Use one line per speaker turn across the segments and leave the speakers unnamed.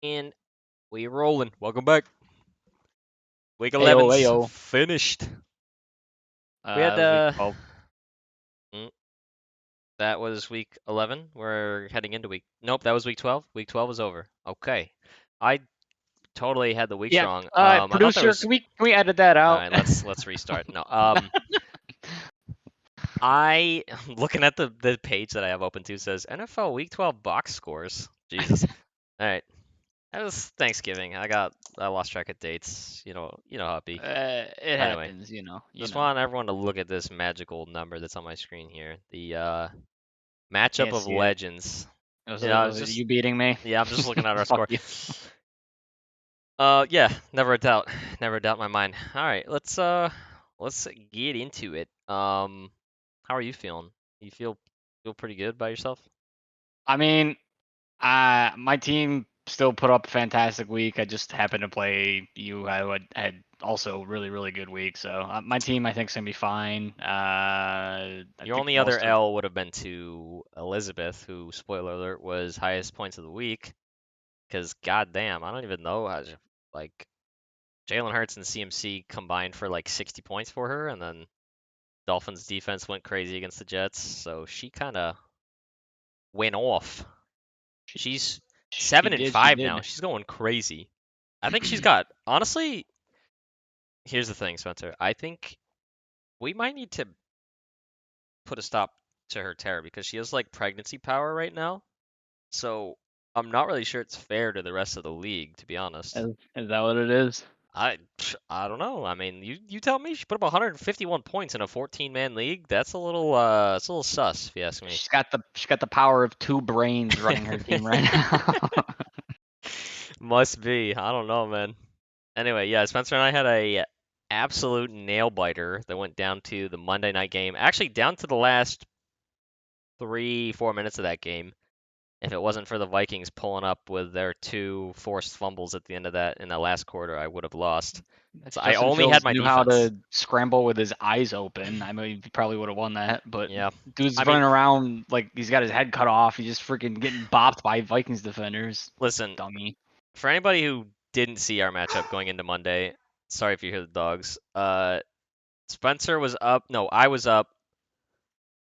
And we rolling. Welcome back. Week
Ayo,
11's
ayo.
finished. We had
That was week 12.
mm, that was week 11. We're heading into week. Nope, that was week 12. Week 12 was over. Okay. I totally had the weeks
Yeah,
wrong. I thought there
producer,
was.
can we edit that
All
out?
right, let's restart. No. I looking at the page that I have open to says NFL Week 12 box scores. Jesus. All right. That was Thanksgiving. I lost track of dates. You know how it be.
It
Anyway.
happens, you
Just
know.
want everyone to look at this magical number that's on my screen here. The matchup
Can't
of
see it.
legends.
Was
Yeah,
it
I
was
was
it
just
you beating me?
yeah, I'm just looking at our
Fuck
score.
you.
Yeah, never a doubt. Never a doubt in my mind. All right, let's get into it. How are you feeling? You feel pretty good by yourself?
I mean, my team still put up a fantastic week. I just happened to play you. I had also really good week. So my team, I think, is gonna be fine. I
Your
think
only other
most of
L would have been to Elizabeth, who, spoiler alert, was highest points of the week. Because goddamn, I don't even know how to, like, Jalen Hurts and CMC combined for like 60 points for her, and then Dolphins defense went crazy against the Jets, so she kind of went off.
she,
She's
she
seven and
did. She
five now.
did.
She's going crazy. I think she's got honestly. Here's the thing, Spencer. I think we might need to put a stop to her terror because she has like pregnancy power right now. So I'm not really sure it's fair to the rest of the league, to be honest.
Is that what it is?
I don't know. I mean, you tell me. She put up 151 points in a 14-man league. That's a little sus, if you ask me.
She's got the power of two brains running her team right now.
Must be. I don't know, man. Anyway, yeah, Spencer and I had a absolute nail biter that went down to the Monday night game. Actually, down to the last 3, 4 minutes of that game. If it wasn't for the Vikings pulling up with their two forced fumbles at the end of that in the last quarter, I would have lost.
If
So I
Justin
only had
Fields
my
knew how
defense.
to scramble with his eyes open, I mean, he probably would have won that. But
Yeah.
dude's
I mean,
running around like he's got his head cut off. He's just freaking getting bopped by Vikings defenders.
listen,
Dummy.
for anybody who didn't see our matchup going into Monday, sorry if you hear the dogs. Spencer was up. No, I was up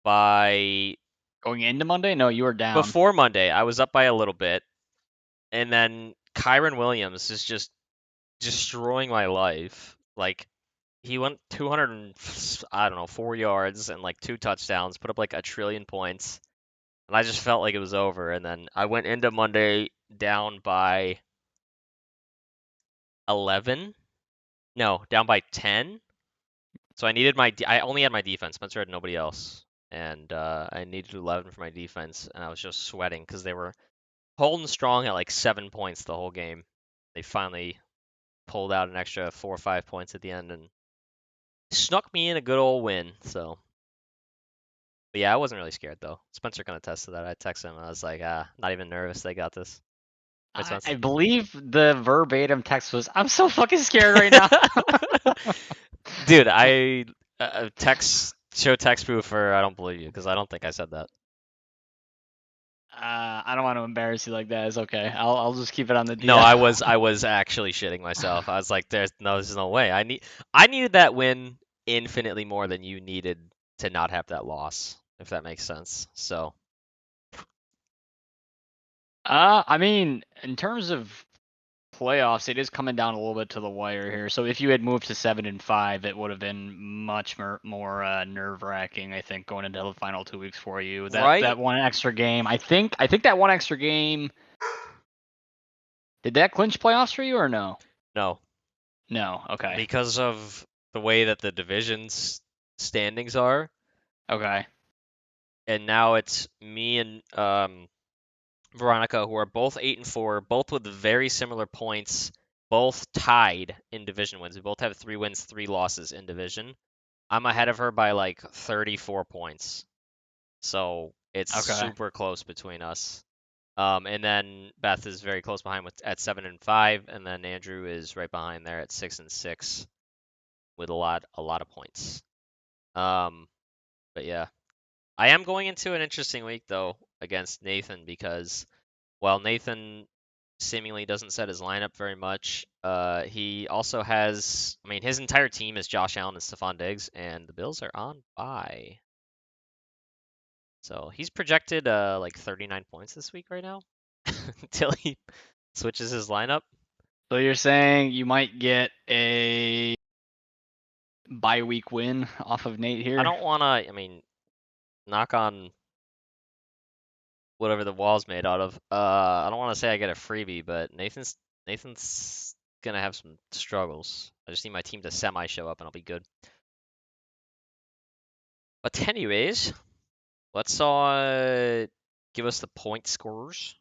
by
Going into Monday? No, you were down.
before Monday. I was up by a little bit, and then Kyron Williams is just destroying my life. Like he went 200 and, I don't know, 4 yards and like 2 touchdowns, put up like a trillion points, and I just felt like it was over. And then I went into Monday down by 11. No, down by 10. So I needed I only had my defense. Spencer had nobody else, and I needed 11 for my defense, and I was just sweating because they were holding strong at like 7 points the whole game. They finally pulled out an extra 4 or 5 points at the end and snuck me in a good old win. So, but yeah, I wasn't really scared though. Spencer can attest to that. I texted him. I was like, not even nervous. They got this. Right,
I
Spencer?
believe the verbatim text was, "I'm so fucking scared right now."
Dude, I show text proof, or I don't believe you because I don't think I said that.
I don't want to embarrass you like that. It's okay. I'll just keep it on the
No,
DL.
I was actually shitting myself. I was like, there's no way. I needed that win infinitely more than you needed to not have that loss, if that makes sense. So,
I mean, in terms of playoffs, it is coming down a little bit to the wire here. So if you had moved to 7-5, it would have been much more nerve-wracking, I think, going into the final 2 weeks for you. That
right?
that one extra game, I think that one extra game, did that clinch playoffs for you or no?
No,
No. Okay.
because of the way that the division's standings are,
Okay.
and now it's me and Veronica, who are both 8-4, both with very similar points, both tied in division wins. We both have 3 wins, 3 losses in division. I'm ahead of her by like 34 points. So it's
Okay.
super close between us. And then Beth is very close behind at 7-5, and then Andrew is right behind there at 6-6 with a lot of points. But yeah, I am going into an interesting week though against Nathan because, well, Nathan seemingly doesn't set his lineup very much. He also has, I mean, his entire team is Josh Allen and Stephon Diggs, and the Bills are on bye. So he's projected like 39 points this week right now until he switches his lineup.
So you're saying you might get a bye week win off of Nate here?
I don't want to, I mean, knock on whatever the wall's made out of. I don't want to say I get a freebie, but Nathan's gonna have some struggles. I just need my team to semi show up and I'll be good. But anyways, let's give us the point scorers.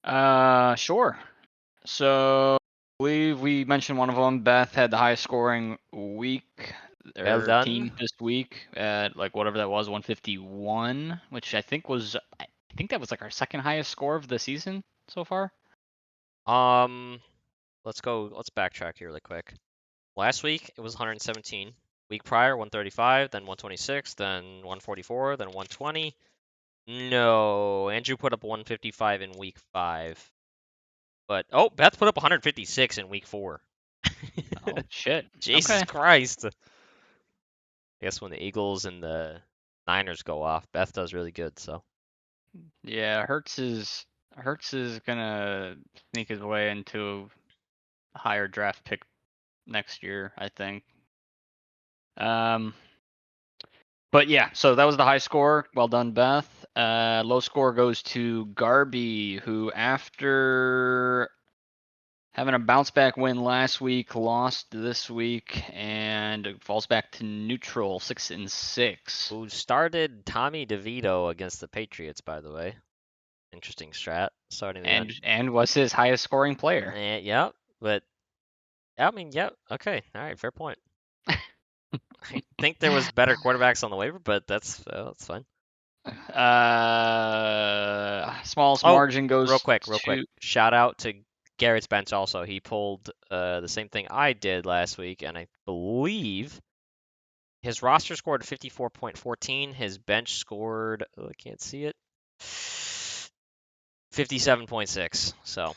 Sure. So I believe we mentioned one of them. Beth had the highest scoring week
Well
or team
done.
this week at like whatever that was, 151, which I think that was like our second highest score of the season so far.
Let's backtrack here really quick. Last week it was 117. Week prior 135, then 126, then 144, then 120. No, Andrew put up 155 in week 5. But oh, Beth put up 156 in week 4.
Oh shit.
Jesus
Okay.
Christ. I guess when the Eagles and the Niners go off, Beth does really good, so.
Yeah, Hertz is gonna sneak his way into a higher draft pick next year, I think. But yeah, so that was the high score. Well done, Beth. Low score goes to Garby, who after having a bounce back win last week, lost this week, and falls back to neutral, 6-6.
Who started Tommy DeVito against the Patriots, by the way. Interesting strat. Starting the
And was his highest scoring player.
yeah, but I mean, yeah, okay, all right, fair point. I think there was better quarterbacks on the waiver, but that's fine.
Smallest
Oh,
margin goes
real quick.
to
Shout out to Garrett's bench also. He pulled the same thing I did last week, and I believe his roster scored 54.14. His bench scored, oh, I can't see it, 57.6. So,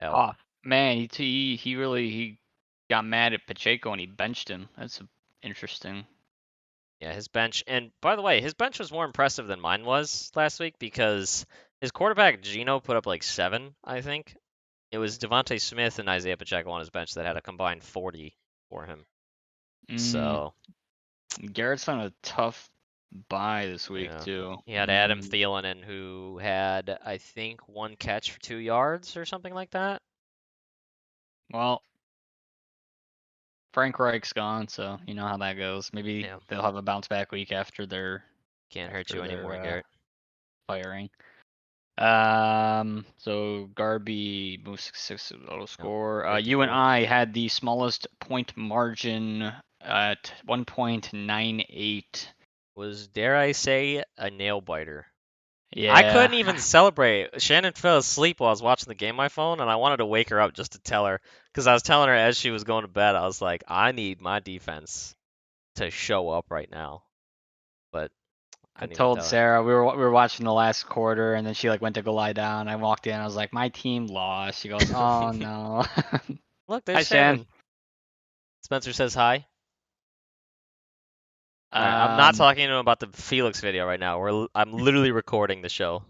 L.
Oh man, he really got mad at Pacheco and he benched him. That's interesting.
Yeah, his bench. And by the way, his bench was more impressive than mine was last week because his quarterback Gino put up like 7, I think. It was Devontae Smith and Isaiah Pacheco on his bench that had a combined 40 for him. So,
Garrett's on a tough bye this week
yeah.
too.
He had Adam Thielen in, who had, I think, 1 catch for 2 yards or something like that.
Well, Frank Reich's gone, so you know how that goes. Maybe
Yeah.
they'll have a bounce back week after
Can't hurt you anymore, Garrett.
firing. So Garby moves 6 auto score. You and
54.
I had the smallest point margin at 1.98.
Was, dare I say, a nail biter.
Yeah.
I couldn't even celebrate. Shannon fell asleep while I was watching the game on my phone, and I wanted to wake her up just to tell her. Because I was telling her as she was going to bed, I was like, I need my defense to show up right now. But
I
couldn't even
told
tell her.
Sarah we were watching the last quarter, and then she like went to go lie down. I walked in, I was like, my team lost. She goes, oh no.
Look,
Hi,
there's
Shan.
Shannon. Spencer says hi. All right, I'm not talking to him about the Felix video right now. I'm literally recording the show.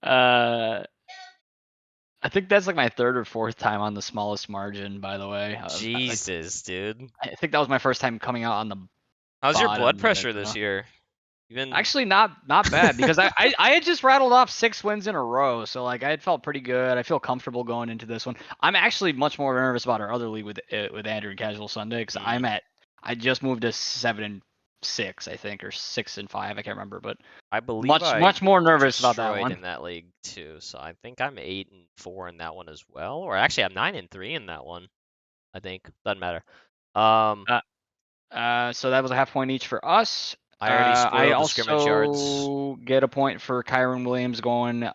I think that's like my third or fourth time on the smallest margin, by the way.
Jesus, dude.
I think that was my first time coming out on the
How's your
bottom
blood
of
pressure
it,
this
though.
year? Even
Actually, not bad because I had just rattled off 6 wins in a row, so like I had felt pretty good. I feel comfortable going into this one. I'm actually much more nervous about our other league with Andrew and Casual Sunday because I just moved to 7-6, I think, or 6-5. I can't remember, but
I believe
much more nervous about that
destroyed
one.
in that league too. So I think I'm 8-4 in that one as well. Or actually, I'm 9-3 in that one. I think doesn't matter.
So that was a half point each for us.
I already
I
spoiled the scrimmage yards.
also get a point for Kyron Williams going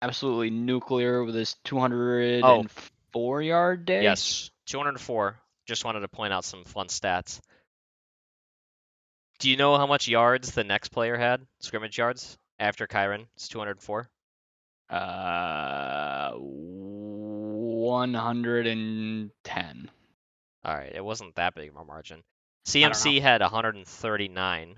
absolutely nuclear with his 204-yard day.
Yes, 204. Just wanted to point out some fun stats. Do you know how much yards the next player had? Scrimmage yards after Kyron? It's 204.
110.
All right, it wasn't that big of a margin.
I don't know.
CMC had 139.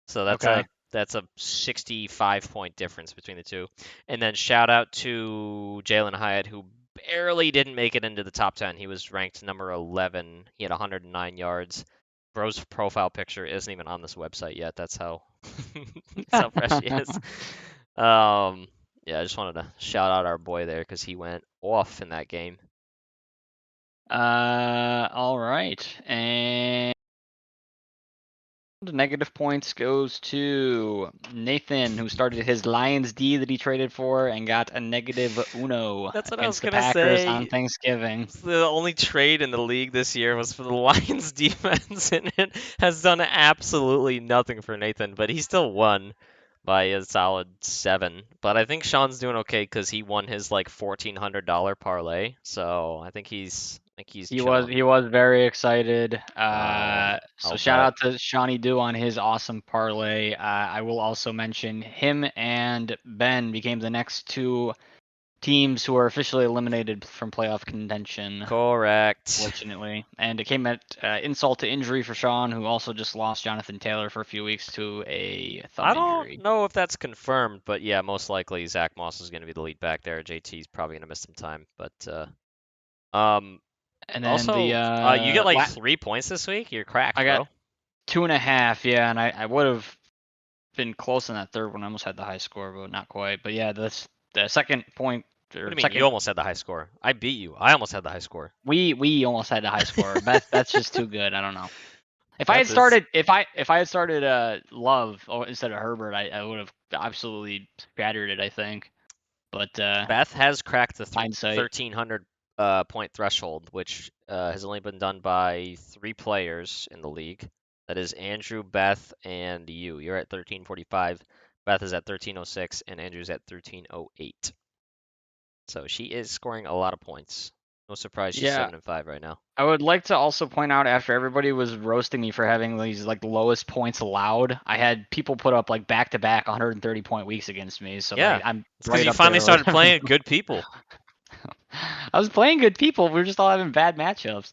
So
Okay.
that's a 65-point difference between the two. And then shout out to Jalen Hyatt, who barely didn't make it into the top 10. He was ranked number 11. He had 109 yards. Bro's profile picture isn't even on this website yet. That's how that's how fresh he is. Yeah, I just wanted to shout out our boy there because he went off in that game.
All right. And negative points goes to Nathan, who started his Lions D that he traded for and got a negative uno
That's what I was
against the
gonna
Packers on
say.
Thanksgiving.
The only trade in the league this year was for the Lions defense, and it has done absolutely nothing for Nathan, but he still won by a solid 7. But I think Sean's doing okay because he won his like $1,400 parlay, so I think he's chilling.
He was very excited.
Oh,
So
I'll
shout
bet.
out to Shawnee Do on his awesome parlay. I will also mention him and Ben became the next two teams who are officially eliminated from playoff contention,
Correct.
fortunately. And it came at insult to injury for Sean, who also just lost Jonathan Taylor for a few weeks to a thumb
I don't
injury.
know if that's confirmed, but yeah, most likely Zach Moss is going to be the lead back there. JT's probably going to miss some time, but um,
And then the
also, you get like 3 points this week. You're cracked,
I got
bro.
2.5, yeah, and I would have been close on that third one. I almost had the high score, but not quite. But yeah, that's the second point
What do
or
you mean? You
second.
almost had the high score. I beat you. I almost had the high score.
We almost had the high score. That's just too good. I don't know.
Beth is.
If I had started Love instead of Herbert, I would have absolutely scattered it. I think, but
Beth has cracked the
hindsight.
1,300 point threshold, which has only been done by 3 players in the league. That is Andrew, Beth, and you. You're at 1345. Beth is at 1306, and Andrew's at 1308. So she is scoring a lot of points. No surprise, she's
Yeah,
7-5 right now.
I would like to also point out after everybody was roasting me for having these like lowest points allowed, I had people put up like back to back 130 point weeks against me. So
Yeah,
like I'm
it's because
right
you
up
finally
there with
started playing good people.
I was playing good people. We are just all having bad matchups.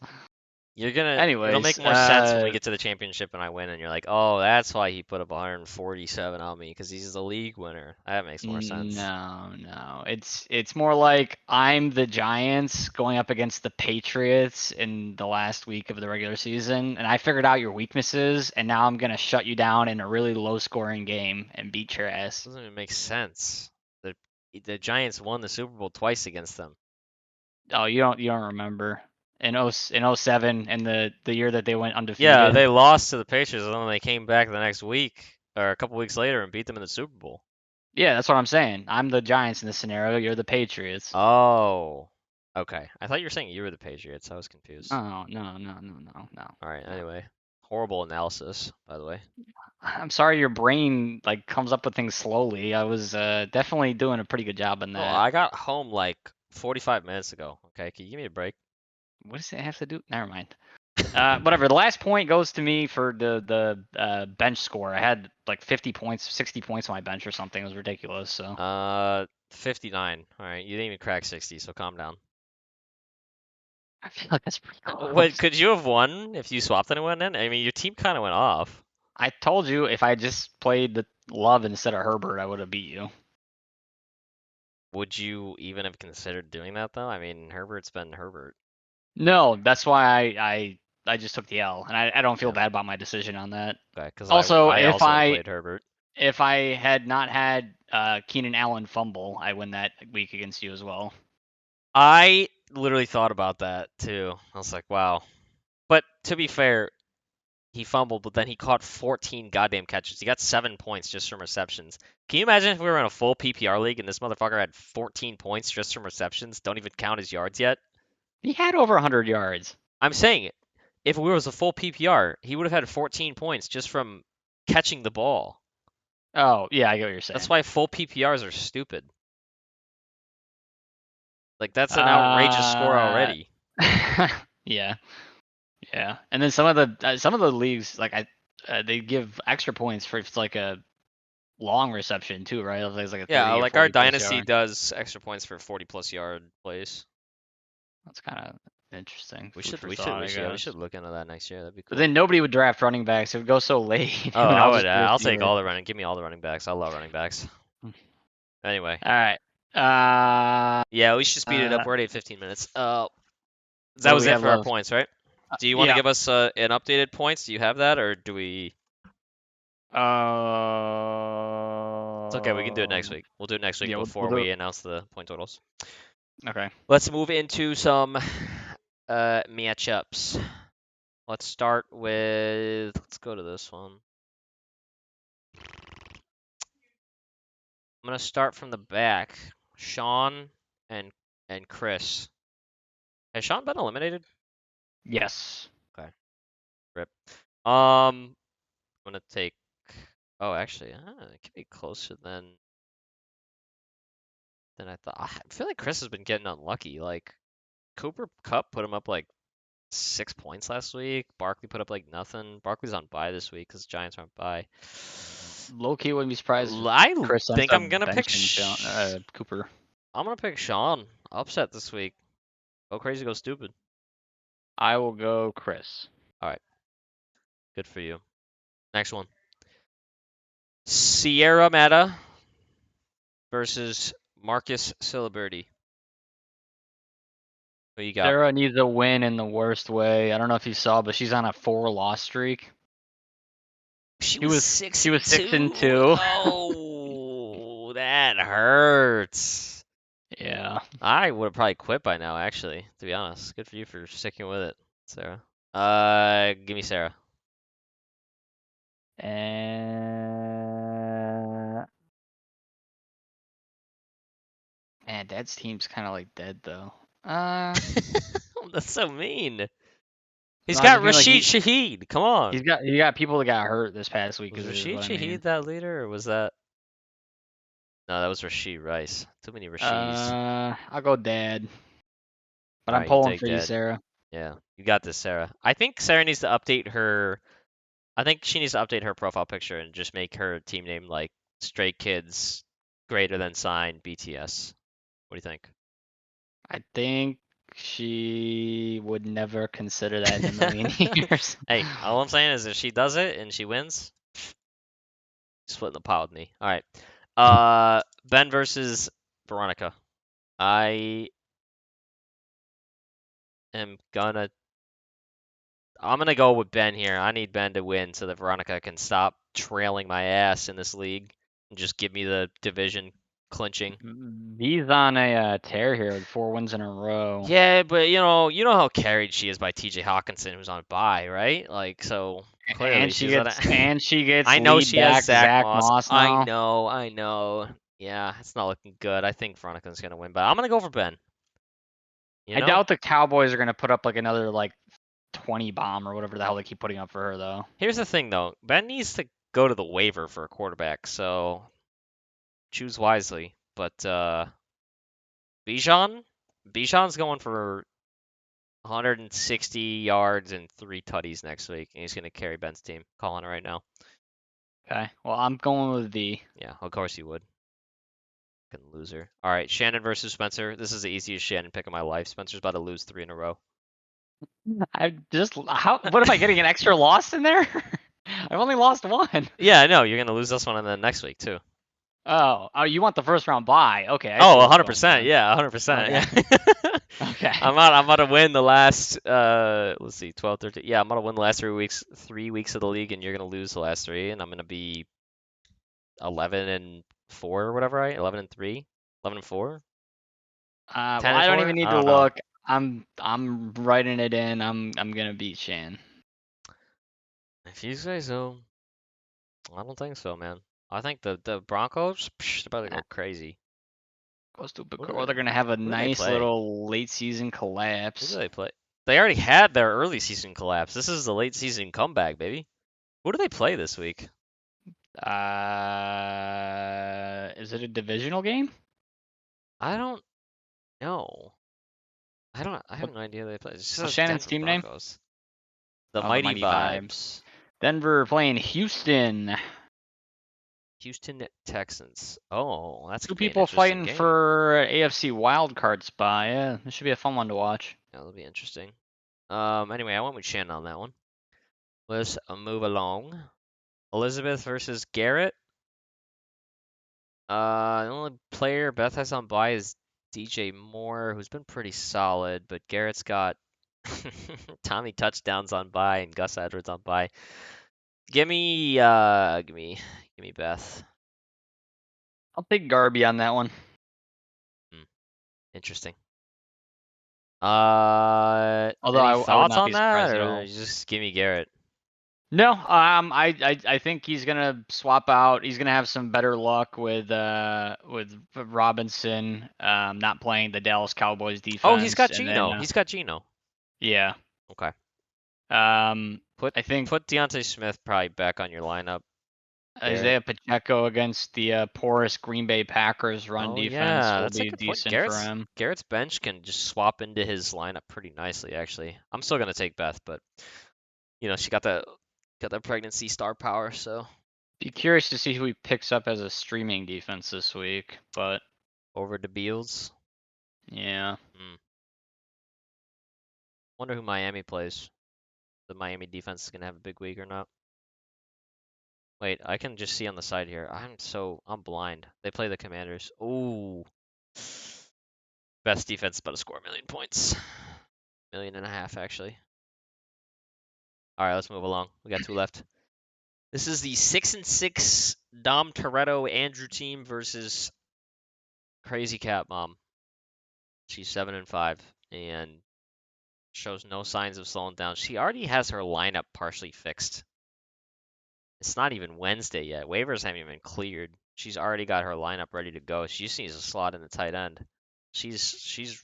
It'll make
Anyways,
more sense when we get to the championship and I win, and you're like, oh, that's why he put up 147 on me because he's the league winner. That makes more sense.
no. It's more like I'm the Giants going up against the Patriots in the last week of the regular season, and I figured out your weaknesses, and now I'm gonna shut you down in a really low scoring game and beat your ass.
Doesn't even make sense. The Giants won the Super Bowl twice against them.
Oh, you don't remember in 07 and the year that they went
Yeah,
undefeated.
they lost to the Patriots, and then they came back the next week or a couple weeks later and beat them in the Super Bowl.
Yeah, that's what I'm saying. I'm the Giants in this scenario. You're the Patriots.
Oh, okay. I thought you were saying you were the Patriots. I was confused.
No.
All right. Anyway, horrible analysis, by the way.
I'm sorry your brain like comes up with things slowly. I was definitely doing a pretty good job on
Oh,
that.
I got home like 45 minutes ago. Okay, can you give me a break?
What does it have to do? Never mind. Whatever. The last point goes to me for the bench score. I had like 50 points, 60 points on my bench or something. It was ridiculous. So
59. All right, you didn't even crack 60, so calm down.
I feel like that's pretty
What
close.
could you have won if you swapped anyone in? I mean, your team kind of went off.
I told you if I just played the Love instead of Herbert, I would have beat you.
Would you even have considered doing that though? I mean, Herbert's been Herbert.
No, that's why I just took the L, and I don't feel
Yeah,
bad about my decision on that.
okay, because
Also,
I also would have played Herbert.
if I had not had Keenan Allen fumble, I win that week against you as well.
I literally thought about that too. I was like, wow. But to be fair, he fumbled, but then he caught 14 goddamn catches. He got 7 points just from receptions. Can you imagine if we were in a full PPR league and this motherfucker had 14 points just from receptions? Don't even count his yards yet.
He had over 100 yards.
I'm saying if we was a full PPR, he would have had 14 points just from catching the ball.
Oh, yeah, I get what you're
That's
saying.
why full PPRs are stupid. Like that's an outrageous score
Uh,
already.
yeah, yeah. And then some of the leagues, like they give extra points for if it's like a long reception too, right? If it's like a 30
Yeah,
or
like our
40 plus
dynasty
yard.
does extra points for 40+ yard plays.
That's kind of interesting.
We
Food
should
for
we should
thought,
we
I
should yeah, we
guess.
should look into that next year. That'd be
But
cool.
then nobody would draft running backs. It would go so late.
Oh,
and
I
I'll
would.
just be
I'll take
receiver.
all the running. Give me all the running backs. I love running backs. Anyway,
All right. Uh,
yeah, we should speed it up.
uh,
We're already at 15 minutes.
what
That
do
was
we
it
have
for our
left?
points, right? Do you want to
Yeah.
give us an updated points? Do you have that, or do we? It's okay. We can do it next week. We'll do it next week
Yeah,
before
we'll do
we announce the point totals.
it. Okay.
Let's move into some matchups. Let's start with. Let's go to this one. I'm gonna start from the back. Sean and Chris. Has Sean been eliminated?
Yes.
Okay. Rip. I'm gonna take. Oh, actually, it could be closer than I thought. I feel like Chris has been getting unlucky. Like Cooper Kupp put him up like 6 points last week. Barkley put up like nothing. Barkley's on bye this week because Giants aren't bye.
Low key wouldn't be surprised if
I
Chris ends
think
up
I'm gonna pick.
benching Cooper.
I'm gonna pick Sean. Upset this week. Go crazy, go stupid.
I will go Chris.
Good for you. Next one. Sierra Meta versus Marcus Ciliberti. What you got?
Sarah needs a win in the worst way. I don't know if you saw, but she's on a 4-loss streak.
She
She
was
was
6
she was 6-2.
Oh, that hurts.
Yeah.
I would have probably quit by now, actually, to be honest. Good for you for sticking with it, Sarah. Give me Sarah.
And man, Dad's team's kind of like dead though.
That's so mean. He's
No, I
got
just mean like
Rashid Shaheed. Come on.
he got people that got hurt this past week.
Was
Is
Rashid
what I
Shaheed
mean.
that leader, or was that? No, that was Rasheed Rice. Too many Rasheeds.
I'll go Dad, but I'm
Alright, you
pulling
take
for you,
that.
Sarah.
Yeah, you got this, Sarah. I think Sarah needs to update her. I think she needs to update her profile picture and just make her team name like Stray Kids greater than sign BTS. What do you think?
I think she would never consider that in a million years.
Hey, all I'm saying is if she does it and she wins, split the pot with me. All right. Ben versus Veronica. I am gonna. I'm gonna go with Ben here. I need Ben to win so that Veronica can stop trailing my ass in this league and just give me the division clinching.
He's on a tear here with 4 wins in a row.
Yeah, but you know how carried she is by T.J. Hawkinson, who's on bye, right? Like, so clearly
And she
she's at
gets and she gets
I know
lead
she has
back
Zach
Moss
Moss.
now.
I know. Yeah, it's not looking good. I think Veronica's gonna win, but I'm gonna go for Ben. You
I
know?
doubt the Cowboys are gonna put up like another like 20 bomb or whatever the hell they keep putting up for her though.
Here's the thing, though. Ben needs to go to the waiver for a quarterback, so choose wisely. But Bijan's going for 160 yards and 3 tutties next week, and he's gonna carry Ben's team. Calling it right now.
Okay. Well, I'm going with V.
Yeah, of course you would. Fucking loser. All right, Shannon versus Spencer. This is the easiest Shannon pick of my life. Spencer's about to lose 3 in a row.
I just what am I getting an extra loss in there? I've only lost 1.
Yeah, I know. You're gonna lose this one and then next week too.
Oh, you want the first round bye? Okay. I see
Oh,
where we're going
100%.
there.
Yeah, 100%.
Okay. Okay.
I'm about to win the last let's see, 12, 13. Yeah, I'm about to win the last 3 weeks of the league, and you're gonna lose the last 3, and I'm gonna be 11-4 or whatever, right? 11-3, 11-4.
Well,
10
I
and
don't
4?
even need
I
to
don't know.
look. I'm writing it in. I'm gonna beat Shan.
If you say so. I don't think so, man. I think the Broncos, they're about to go crazy.
Go stupid.
Who do
Or they're gonna have a
who do they
nice
play?
little late season
Who do
collapse.
they play? They already had their early season collapse. This is the late season comeback, baby. Who do they play this week?
Is it a divisional game?
I don't know. I have no idea who they play. It just
What's
says
Shannon's
Denver
team name?
Broncos. The
Oh, the
Mighty
Mighty
Vibes.
Denver playing Houston.
Houston Texans. Oh, that's
Two
gonna be an
people
interesting
fighting
game.
for AFC wildcard spot. Yeah, this should be a fun one to watch.
Yeah, that'll be interesting. Anyway, I went with Shannon on that one. Let's move along. Elizabeth versus Garrett. The only player Beth has on bye is DJ Moore, who's been pretty solid, but Garrett's got Tommy touchdowns on bye and Gus Edwards on bye. Give me Beth.
I'll take Garby on that one.
Interesting.
Although
Any
I would
thoughts
not
on
be
that,
surprised at
or
all.
just give me Garrett?
No, I think he's gonna swap out. He's gonna have some better luck with Robinson not playing the Dallas Cowboys
Oh, he's got
defense, and then
Geno. He's got Geno.
yeah.
Okay.
I think
Put Deontay Smith probably back on your lineup.
Isaiah Pacheco against the porous Green Bay Packers run
Oh
defense
yeah,
will
that's a
be
good point.
decent for him.
Garrett's bench can just swap into his lineup pretty nicely, actually. I'm still gonna take Beth, but she got that pregnancy star power, so
Be curious to see who he picks up as a streaming defense this week, but
over to Beals.
yeah.
Wonder who Miami plays. The Miami defense is gonna have a big week or not. Wait, I can just see on the side here. I'm blind. They play the Commanders. Ooh. Best defense about to score 1,000,000 points. 1,500,000 actually. All right, let's move along. We got 2 left. This is the 6-6 Dom Toretto Andrew team versus Crazy Cat Mom. She's 7-5 and shows no signs of slowing down. She already has her lineup partially fixed. It's not even Wednesday yet. Waivers haven't even cleared. She's already got her lineup ready to go. She just needs a slot in the tight end. She's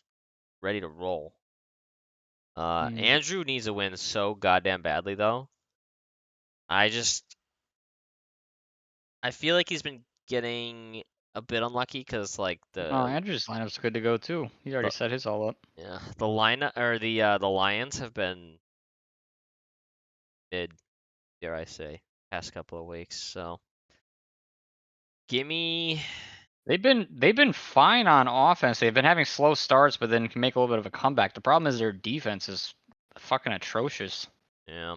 ready to roll. Andrew needs a win so goddamn badly though. I feel like he's been getting a bit unlucky because like
Andrew's lineup's good to go too. He's already set his all up.
yeah, the lineup or the Lions have been mid, dare I say, past couple of weeks. So give me
They've been fine on offense. They've been having slow starts, but then can make a little bit of a comeback. The problem is their defense is fucking atrocious.
yeah.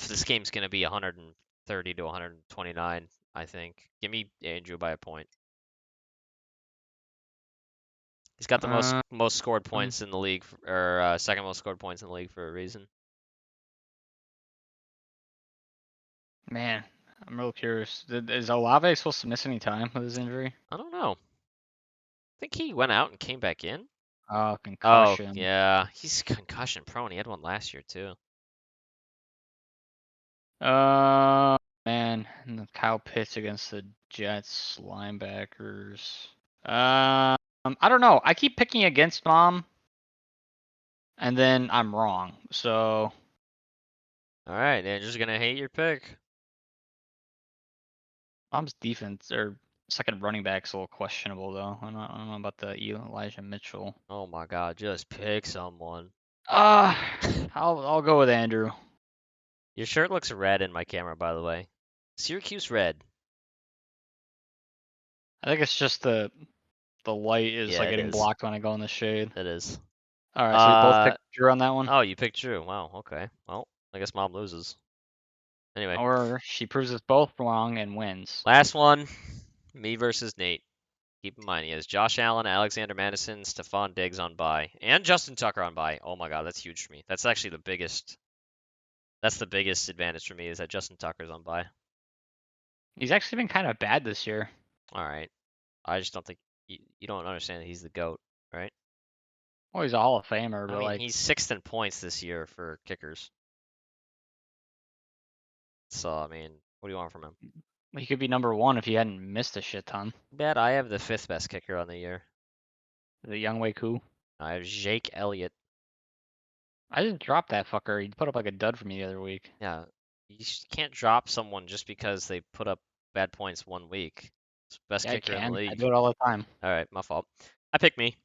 This game's gonna be 130 to 129, I think. Give me Andrew by a point. He's got the most scored points in the league, or second most scored points in the league for a reason.
Man, I'm real curious. Is Olave supposed to miss any time with his injury?
I don't know. I think he went out and came back in.
Oh, concussion.
Oh, yeah. He's concussion prone. He had one last year, too.
Man, and the Kyle Pitts against the Jets linebackers. I don't know. I keep picking against Mom, and then I'm wrong. So.
All right, Andrew's gonna hate your pick.
Mom's defense or second running back's a little questionable though. I don't know about the Elijah Mitchell.
Oh my God, just pick someone.
I'll go with Andrew.
Your shirt looks red in my camera, by the way. Syracuse red.
I think it's just the light is like
it
getting
is.
blocked when I go in the shade.
It is.
All right, so we both picked Drew on that one.
Oh, you picked Drew. Wow. Okay. Well, I guess Mom loses. Anyway.
Or she proves us both wrong and wins.
Last one. Me versus Nate. Keep in mind, he has Josh Allen, Alexander Madison, Stephon Diggs on bye, and Justin Tucker on bye. Oh my God, that's huge for me. That's actually the biggest. That's the biggest advantage for me is that Justin Tucker's on bye.
He's actually been kind of bad this year.
All right. I just don't think you don't understand that he's the GOAT, right?
Well, he's a Hall of Famer, but
I mean,
like
he's 6th in points this year for kickers. So I mean, what do you want from him?
he could be number 1 if he hadn't missed a shit ton.
Bet I have the 5th best kicker on the year.
The Younghoe Koo.
I have Jake Elliott.
I just dropped that fucker. He put up like a dud for me the other week.
Yeah, you can't drop someone just because they put up bad points one week. It's best kicker in the league.
I do it all the time.
All right, my fault. I pick me.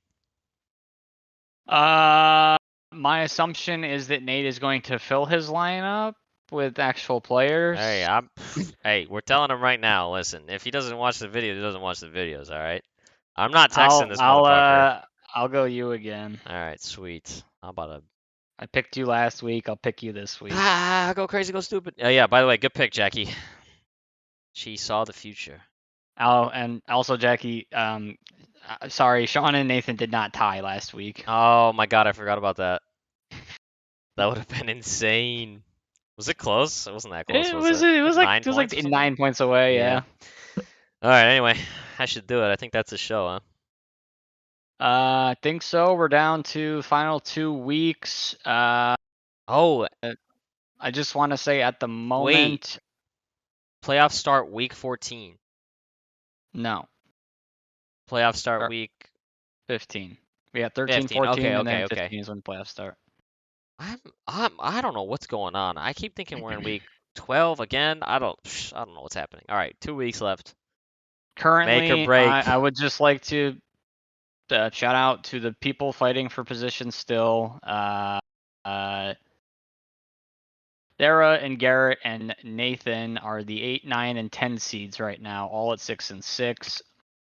My assumption is that Nate is going to fill his lineup with actual players.
Hey, we're telling him right now. Listen, if he doesn't watch the video, he doesn't watch the videos. All right. I'm not texting this motherfucker.
I'll go you again.
All right, sweet. I'm about to.
I picked you last week. I'll pick you this week.
Go crazy, go stupid. Oh yeah. By the way, good pick, Jackie. She saw the future.
Oh, and also Jackie. Sorry, Sean and Nathan did not tie last week.
Oh my god, I forgot about that. That would have been insane. Was it close? It wasn't that close, was it?
It was like
9
it was like
points or something?
9 points away. Yeah.
All right. Anyway, I should do it. I think that's a show, huh?
I think so. We're down to final 2 weeks.
Oh,
I just want to say at the moment,
playoffs start week 14.
no,
Playoffs start
Or-
week
15. We got 13,
15.
14,
Okay,
and then
okay.
15 is when playoffs start.
I don't know what's going on. I keep thinking we're in week 12 again. I don't know what's happening. All right, 2 weeks left.
Currently,
break.
I would just like to shout out to the people fighting for position still. Sarah and Garrett and Nathan are the 8, 9, and 10 seeds right now, all at 6 and 6.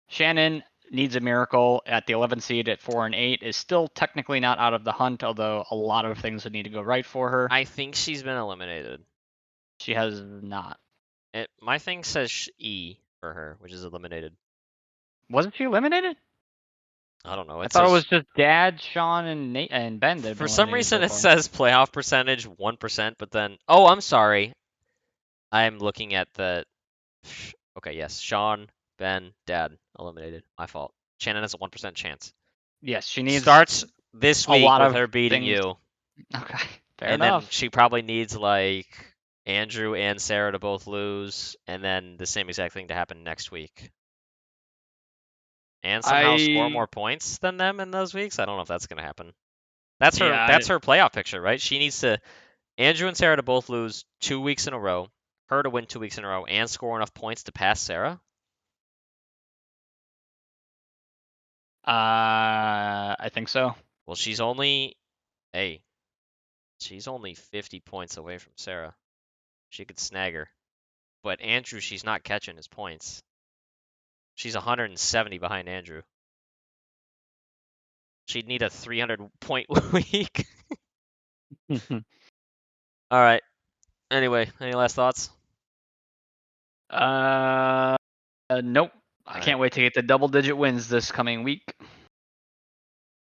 Shannon needs a miracle at the 11 seed at 4 and 8, is still technically not out of the hunt, although a lot of things would need to go right for her.
I think she's been eliminated.
She has not.
My thing says E for her, which is eliminated.
Wasn't she eliminated?
I don't know.
I thought it was just Dad, Sean, and Nate and Ben. That
For some reason, it says playoff percentage 1%, but then I'm sorry. I'm looking at the. Okay, yes, Sean, Ben, Dad eliminated. My fault. Shannon has a 1% chance.
Yes, she needs.
Starts this week
lot
with
of
her beating
things.
you.
Okay, fair
And
enough.
then she probably needs like Andrew and Sarah to both lose, and then the same exact thing to happen next week. And somehow score more points than them in those weeks. I don't know if that's gonna happen. That's her. That's her playoff picture, right? She needs to Andrew and Sarah to both lose 2 weeks in a row, her to win 2 weeks in a row, and score enough points to pass Sarah.
I think so.
Well, she's only 50 points away from Sarah. She could snag her. But Andrew, she's not catching his points. She's 170 behind Andrew. She'd need a 300-point week. All right. Anyway, any last thoughts?
Nope. I can't wait to get the double-digit wins this coming week.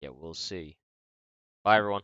Yeah, we'll see. Bye, everyone.